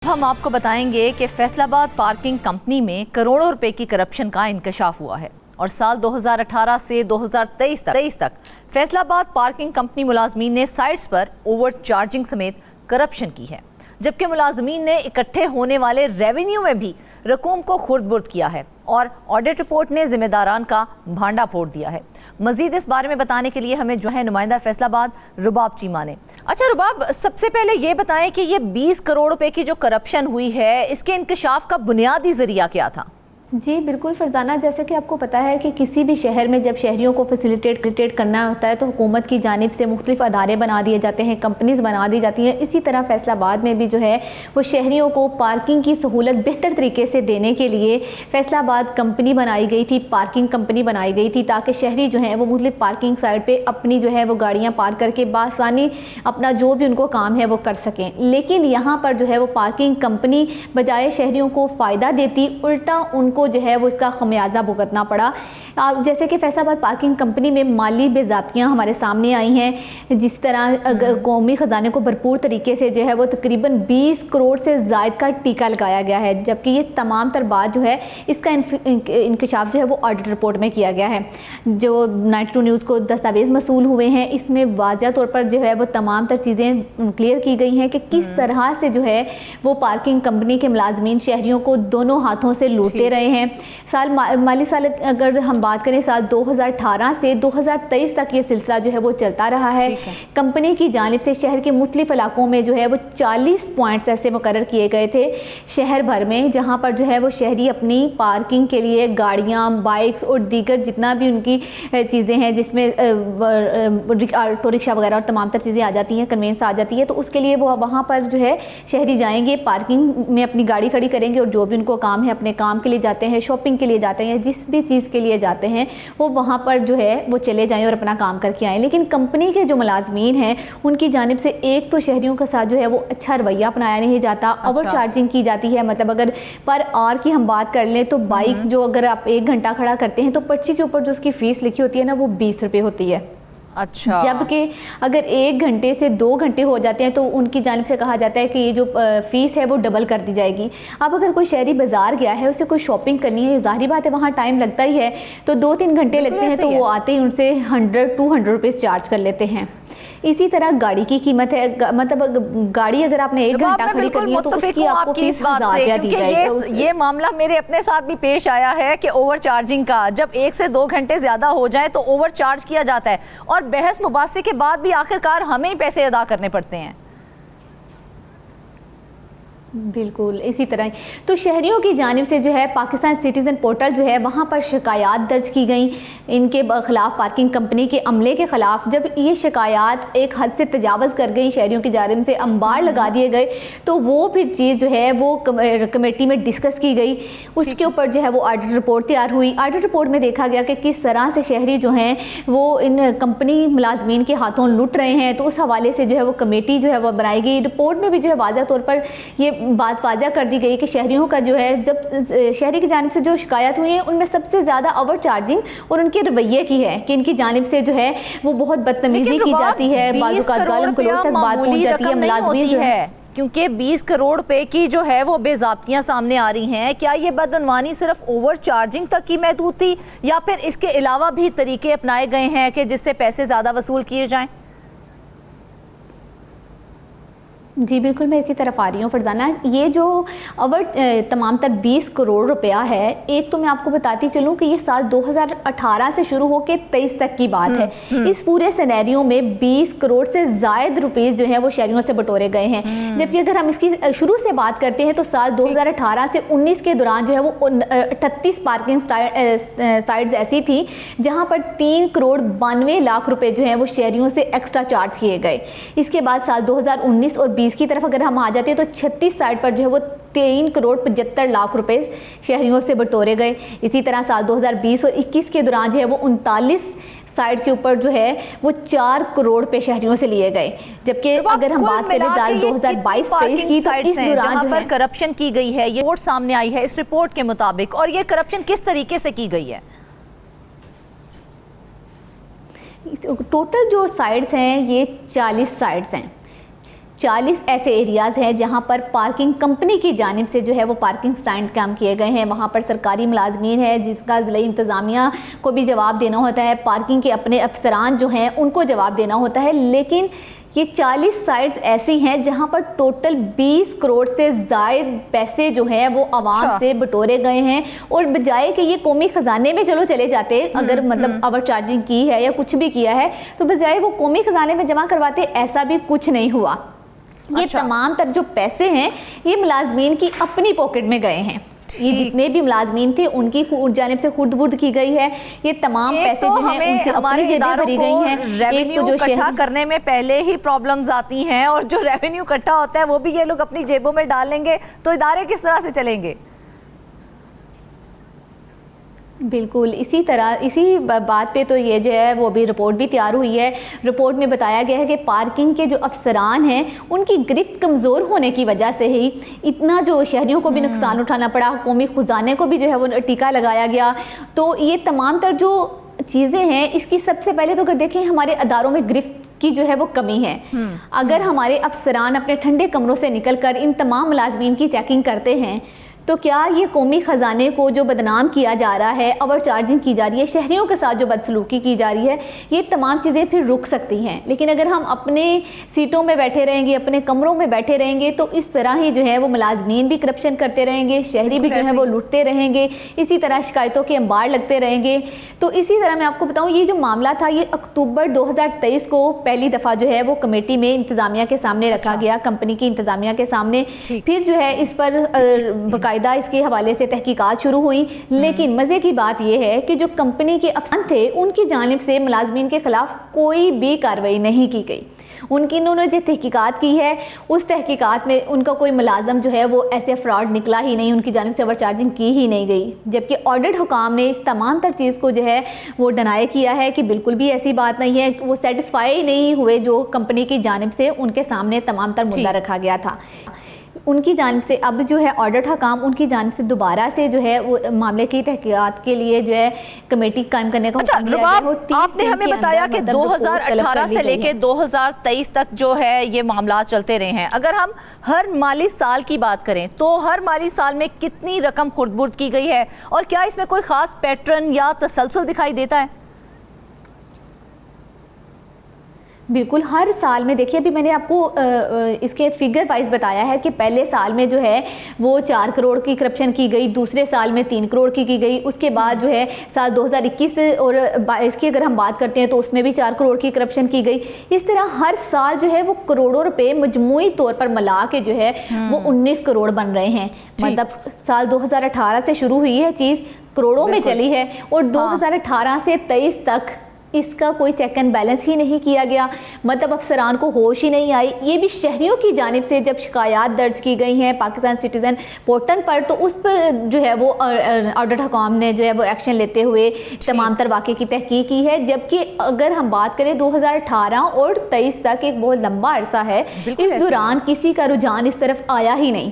हम आपको बताएंगे कि फैसलाबाद पार्किंग कंपनी में करोड़ों रुपए की करप्शन का इंकशाफ हुआ है और साल 2018 से 2023 तक फैसलाबाद पार्किंग कंपनी मुलाजमीन ने साइट्स पर ओवर चार्जिंग समेत करप्शन की है, जबकि मुलाजमीन ने इकट्ठे होने वाले रेवेन्यू में भी रकूम को खुर्द-बुर्द किया है और ऑडिट रिपोर्ट ने जिम्मेदारान का भांडा फोड़ दिया है। मजीद इस बारे में बताने के लिए हमें जो है नुमाइंदा फैसलाबाद रुबाब चीमा ने। अच्छा रुबाब, सबसे पहले ये बताएं कि ये 20 करोड़ रुपए की जो करप्शन हुई है, इसके इंकशाफ का बुनियादी जरिया क्या था? जी बिल्कुल फरजाना, जैसे कि आपको पता है कि किसी भी शहर में जब शहरियों को फैसिलिटेट करना होता है तो हुकूमत की जानिब से मुख्तलिफ अदारे बना दिए जाते हैं, कंपनीज बना दी जाती हैं। इसी तरह फैसलाबाद में भी जो है वो शहरियों को पार्किंग की सहूलत बेहतर तरीके से देने के लिए फैसलाबाद कंपनी बनाई गई थी, पार्किंग कंपनी बनाई गई थी, ताकि शहरी जो है वो मुख्तलिफ पार्किंग साइट पर अपनी जो है वो गाड़ियाँ पार्क करके बासानी अपना जो भी उनको काम है वो कर सकें। लेकिन यहाँ पर जो है वो पार्किंग कंपनी बजाय शहरियों को फ़ायदा देती, उल्टा उनको जो है वो इसका खमियाजा भुगतना पड़ा। जैसे कि फैसलाबाद पार्किंग कंपनी में माली बेज़ाब्तियाँ हमारे सामने आई हैं, जिस तरह कौमी ख़जाने को भरपूर तरीके से जो है वो तकरीबन 20 करोड़ से ज़ायद का टीका लगाया गया है, जबकि ये तमाम तर बात जो है इसका इंकशाफ जो है वो ऑडिट रिपोर्ट में किया गया है। जो 92 न्यूज़ को दस्तावेज़ मसूल हुए हैं, इसमें वाज़ह तौर पर जो है वो तमाम तर चीज़ें क्लियर की गई हैं कि किस तरह से जो है वो पार्किंग कंपनी के मुलाजमीन शहरियों को दोनों हाथों से लूटते रहे हैं। माली साल अगर हम बात करें साल 2018 से 2023 तक ये सिलसिला जो है वो चलता रहा है। कंपनी की जानिब से शहर के मुख्तलिफ इलाकों में जो है वो 40 पॉइंट्स ऐसे मुकर्रर किए गए थे शहर भर में, जहाँ पर जो है वो शहरी अपनी पार्किंग के लिए गाड़ियाँ, बाइक्स और दीगर जितना भी उनकी चीज़ें हैं, जिसमें ऑटो रिक्शा वगैरह और तमाम तर चीज़ें आ जाती हैं, कन्वेंस आ जाती है, तो उसके लिए वो वहाँ पर जो है शहरी जाएंगे, पार्किंग में अपनी गाड़ी खड़ी करेंगे और जो भी उनको काम है, अपने काम के लिए जाते हैं, शॉपिंग के लिए जाते हैं, जिस भी चीज़ के लिए जाते हैं वो वहाँ पर जो है वो चले जाएं और अपना काम करके आएँ। लेकिन कंपनी के जो मुलाजमीन हैं उनकी जानिब से एक तो शहरियों के साथ जो है वो अच्छा रवैया अपनाया नहीं जाता, ओवर चार्जिंग की जाती है। मतलब अगर पर आवर की हम बात कर लें तो बाइक जो अगर आप 1 घंटा खड़ा करते हैं तो पर्ची के ऊपर जो उसकी फ़ीस लिखी होती है ना वो 20 रुपये होती है। अच्छा, जबकि अगर 1 घंटे से 2 घंटे हो जाते हैं तो उनकी जानिब से कहा जाता है कि ये जो फीस है वो डबल कर दी जाएगी। अब अगर कोई शहरी बाजार गया है, उसे कोई शॉपिंग करनी है, जाहिर बात है वहाँ टाइम लगता ही है, तो 2-3 घंटे लगते हैं, तो वो आते ही उनसे 100-200 रुपीज़ चार्ज कर लेते हैं। इसी तरह गाड़ी की कीमत है, मतलब गाड़ी अगर आपने 1 घंटा खड़ी करनी है तो उसकी आपको फीस 1000 रुपया दी जाएगी। ये मामला मेरे अपने साथ भी पेश आया है कि ओवर चार्जिंग का, जब 1 से 2 घंटे ज्यादा हो जाए तो ओवर चार्ज किया जाता है और बहस मुबासे के बाद भी आखिरकार हमें ही पैसे अदा करने पड़ते हैं। बिल्कुल इसी तरह तो शहरियों की जानिब से जो है पाकिस्तान सिटीज़न पोर्टल जो है वहाँ पर शिकायत दर्ज की गई इनके खिलाफ, पार्किंग कंपनी के अमले के ख़िलाफ़। जब ये शिकायत एक हद से तजावज़ कर गई, शहरियों की जानिब से अंबार लगा दिए गए, तो वो फिर चीज़ जो है वो कमेटी में डिस्कस की गई। उसके ऊपर जो है वो ऑडिट रिपोर्ट तैयार हुई। ऑडिट रिपोर्ट में देखा गया कि किस तरह से शहरी जो हैं वो इन कंपनी मुलाजमीन के हाथों लुट रहे हैं, तो उस हवाले से जो है वो कमेटी जो है वो बनाई गई। रिपोर्ट में भी जो है वाज़ह तौर पर ये बात वाज़ा कर दी गई कि शहरियों का जो है, जब शहरी की जानिब से जो शिकायत हुई है उनमें सबसे ज़्यादा ओवर चार्जिंग और उनके रवैये की है कि इनकी जानिब से जो है वो बहुत बदतमीजी की जाती है, बाज़ औक़ात गालिम गलौज तक बात पहुँच जाती है। मुलाज़मीन जो है क्योंकि 20 करोड़ रुपए की जो है वो बेज़ाब्तियां सामने आ रही हैं, क्या ये बदअनवानी सिर्फ ओवर चार्जिंग तक की महदूद थी या फिर इसके अलावा भी तरीके अपनाए गए हैं कि जिससे पैसे ज़्यादा वसूल किए जाएं? जी बिल्कुल, मैं इसी तरफ आ रही हूँ फरजाना। ये जो ओवर तमाम तर 20 करोड़ रुपया है, एक तो मैं आपको बताती चलूँ कि ये साल 2018 से शुरू होकर 23 तक की बात है। इस पूरे सिनेरियो में 20 करोड़ से ज़ायद रुपीस जो है वो शहरियों से बटोरे गए हैं। जबकि अगर हम इसकी शुरू से बात करते हैं तो साल 2018 से 19 के दौरान जो है वो 38 पार्किंग साइट्स ऐसी थी जहाँ पर 3 करोड़ 92 लाख रुपए जो है वो शहरियों से एक्स्ट्रा चार्ज किए गए। इसके बाद साल 2019 और 20 की तरफ अगर हम आ जाते हैं तो 36 साइट पर जो है वो 3 करोड़ 75 लाख रुपए शहरियों से बटोरे गए। इसी तरह साल 2020 और 21 के दौरान जो है वो 39 साइट के ऊपर जो है वो 4 करोड़ पे शहरियों से लिए गए। जबकि अगर हम बात करें साल 2022-23 की तो इस दौरान पर करप्शन की गई है, ये रिपोर्ट सामने आई है इस रिपोर्ट के मुताबिक, और ये करप्शन किस तरीके से की गई है? टोटल जो साइट्स हैं ये 40 साइट्स हैं। 40 ایسے ایریاز ہیں جہاں پر پارکنگ کمپنی کی جانب سے جو ہے وہ پارکنگ سٹینڈ کام کیے گئے ہیں. وہاں پر سرکاری ملازمین ہیں جس کا ضلعی انتظامیہ کو بھی جواب دینا ہوتا ہے, پارکنگ کے اپنے افسران جو ہیں ان کو جواب دینا ہوتا ہے. لیکن یہ 40 سائٹس ایسی ہیں جہاں پر ٹوٹل 20 کروڑ سے زائد پیسے جو ہیں وہ عوام سے بٹورے گئے ہیں, اور بجائے کہ یہ قومی خزانے میں چلو چلے جاتے, اگر مطلب اوور چارجنگ کی ہے یا کچھ بھی کیا ہے تو بجائے وہ قومی خزانے میں جمع کرواتے, ایسا بھی کچھ نہیں ہوا. یہ تمام تر جو پیسے ہیں یہ ملازمین کی اپنی پاکٹ میں گئے ہیں. یہ جتنے بھی ملازمین تھے ان کی جانب سے خرد برد کی گئی ہے. یہ تمام پیسے جو ہیں ان سے اپنی جیبیں بھری گئی ہیں. ریونیو اکٹھا کرنے میں پہلے ہی پرابلمز آتی ہیں, اور جو ریونیو اکٹھا ہوتا ہے وہ بھی یہ لوگ اپنی جیبوں میں ڈال لیں گے تو ادارے کس طرح سے چلیں گے؟ بالکل اسی بات پہ تو یہ جو ہے وہ بھی رپورٹ بھی تیار ہوئی ہے. رپورٹ میں بتایا گیا ہے کہ پارکنگ کے جو افسران ہیں ان کی گرفت کمزور ہونے کی وجہ سے ہی اتنا جو شہریوں کو بھی نقصان اٹھانا پڑا, قومی خزانے کو بھی جو ہے وہ ٹیکا لگایا گیا. تو یہ تمام تر جو چیزیں ہیں اس کی سب سے پہلے تو اگر دیکھیں ہمارے اداروں میں گرفت کی جو ہے وہ کمی ہے. اگر ہمارے افسران اپنے ٹھنڈے کمروں سے نکل کر ان تمام ملازمین کی چیکنگ کرتے ہیں تو کیا یہ قومی خزانے کو جو بدنام کیا جا رہا ہے, اوور چارجنگ کی جا رہی ہے, شہریوں کے ساتھ جو بدسلوکی کی جا رہی ہے, یہ تمام چیزیں پھر رک سکتی ہیں. لیکن اگر ہم اپنے سیٹوں میں بیٹھے رہیں گے, اپنے کمروں میں بیٹھے رہیں گے تو اس طرح ہی جو ہے وہ ملازمین بھی کرپشن کرتے رہیں گے, شہری بھی جو ہے وہ لوٹتے رہیں گے, اسی طرح شکایتوں کے انبار لگتے رہیں گے. تو اسی طرح میں آپ کو بتاؤں یہ جو معاملہ تھا یہ اکتوبر 2023 کو پہلی دفعہ جو ہے وہ کمیٹی میں انتظامیہ کے سامنے رکھا گیا, کمپنی کی انتظامیہ کے سامنے. پھر جو ہے اس پر اس کے حوالے سے تحقیقات شروع ہوئی. لیکن مزے کی بات یہ ہے کہ جو کمپنی کے افسر تھے ان کی جانب سے ملازمین کے خلاف کوئی بھی کارروائی نہیں کی گئی. انہوں نے جو تحقیقات کی ہے اس تحقیقات میں ان کا کوئی ملازم جو ہے وہ ایسے فراڈ نکلا ہی نہیں, ان کی جانب سے اوور چارجنگ کی ہی نہیں گئی. جبکہ آڈٹ حکام نے اس تمام تر چیز کو جو ہے وہ ڈینائی کیا ہے کہ بالکل بھی ایسی بات نہیں ہے. وہ سیٹسفائی نہیں ہوئے جو کمپنی کی جانب سے ان کے سامنے تمام تر مدعا رکھا گیا تھا. ان کی جانب سے اب جو ہے آڈٹ حکام ان کی جانب سے دوبارہ سے جو ہے وہ معاملے کی تحقیقات کے لیے جو ہے کمیٹی قائم کرنے کا حکم دیا گیا ہے. آپ نے ہمیں بتایا کہ 2018 سے لے کے 2023 تک جو ہے یہ معاملات چلتے رہے ہیں. اگر ہم ہر مالی سال کی بات کریں تو ہر مالی سال میں کتنی رقم خرد برد کی گئی ہے, اور کیا اس میں کوئی خاص پیٹرن یا تسلسل دکھائی دیتا ہے؟ بالکل ہر سال میں دیکھیے, ابھی میں نے آپ کو اس کے فگر وائز بتایا ہے کہ پہلے سال میں جو ہے وہ 4 کروڑ کی کرپشن کی گئی, دوسرے سال میں 3 کروڑ کی گئی, اس کے بعد جو ہے سال 2021 اور 22 کی اگر ہم بات کرتے ہیں تو اس میں بھی 4 کروڑ کی کرپشن کی گئی. اس طرح ہر سال جو ہے وہ کروڑوں روپے مجموعی طور پر ملا کے جو ہے وہ 19 کروڑ بن رہے ہیں. مطلب سال 2018 سے شروع ہوئی ہے چیز, کروڑوں میں چلی ہے, اور 2018 سے 23 تک اس کا کوئی چیک اینڈ بیلنس ہی نہیں کیا گیا. مطلب افسران کو ہوش ہی نہیں آئی. یہ بھی شہریوں کی جانب سے جب شکایات درج کی گئی ہیں پاکستان سٹیزن پورٹل پر تو اس پر جو ہے وہ آڈٹ حکام نے جو ہے وہ ایکشن لیتے ہوئے تمام تر واقعے کی تحقیق کی ہے. جبکہ اگر ہم بات کریں 2018 اور 23 تک ایک بہت لمبا عرصہ ہے, اس دوران کسی کا رجحان اس طرف آیا ہی نہیں.